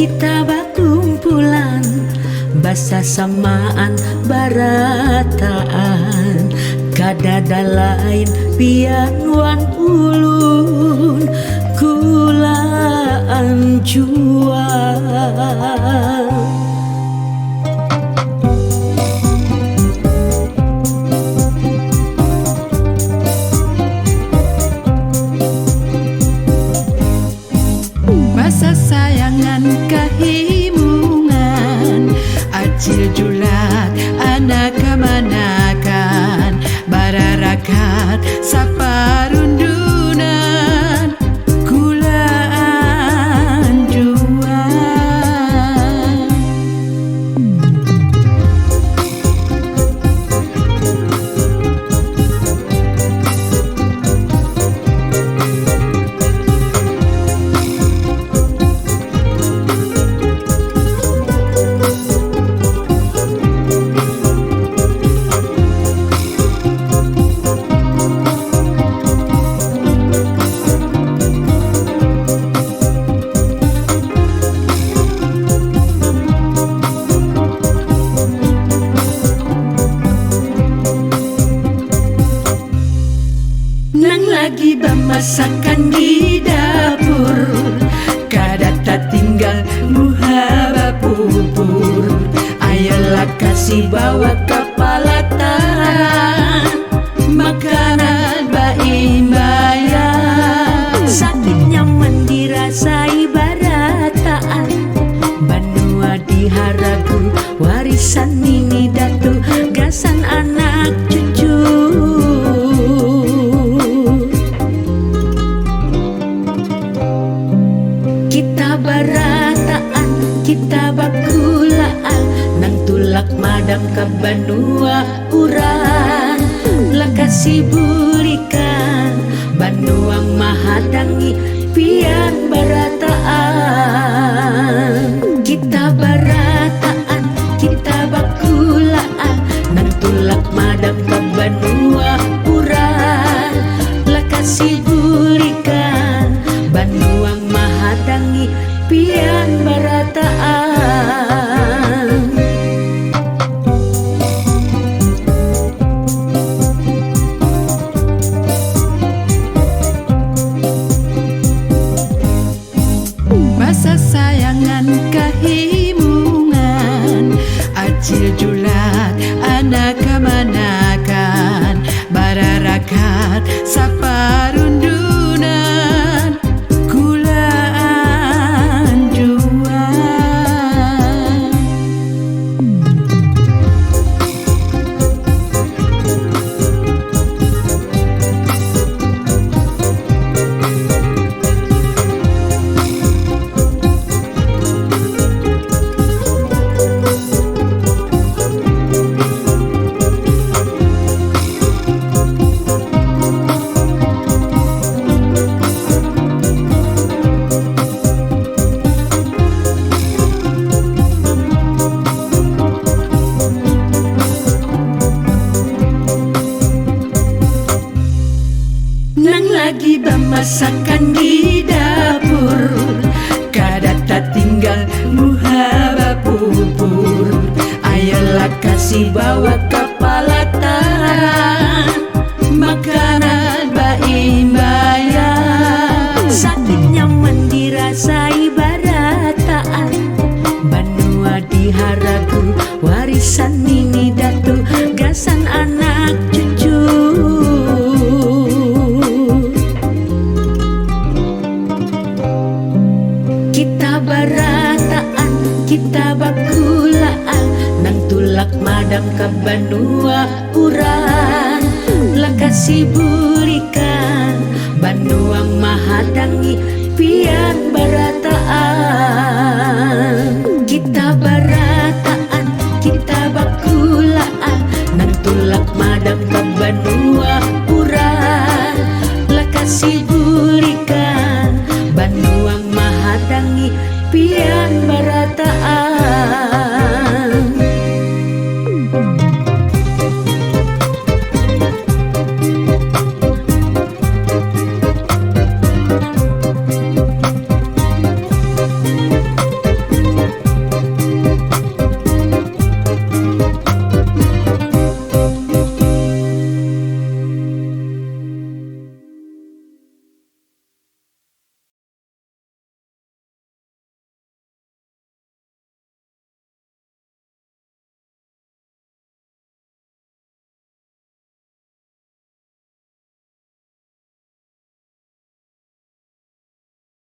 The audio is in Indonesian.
kita bakumpulan basa samaan barataan kadada lain pian wan ulun kulaan jual. Masa sayangan kahimungan acil julak anak kemanakan bararakat saparundunan kulaan jual. Nang lagi bemasakan di dapur kadata tinggal muhaba pupur ayolah kasih bawa kepala tangan makanan baimbayan sakitnya mendirasai barataan banua di haragu warisan ini datu gasan anak cucu. Kita barataan, kita bakulaan nang tulak madang ke banua urang lakasi burikan banuang mahadangi pian barataan. Kita barataan, kita bakulaan nang tulak madang ke banua urang lakasi burikan banuang mahadangi pian barataan. Masa sayangan kahimungan acil julak anak kemanakan bararakat saparundunan kulaan jual. Nang lagi bemasakan di dapur kadata tinggal muhaba pupur ayolah kasih bawa kepala tangan makanan baimbayan sakitnya mendirasai barataan banua di haragu warisan ini datu gasan anak cucu. Kita barataan, kita bakulaan nang tulak madang ke banua urang lakasi burikan banuang mahadangi pian barataan. Kita barataan, kita bakulaan nang tulak madang ke banua urang lakasi burikan banuang mahadangi pian barataan.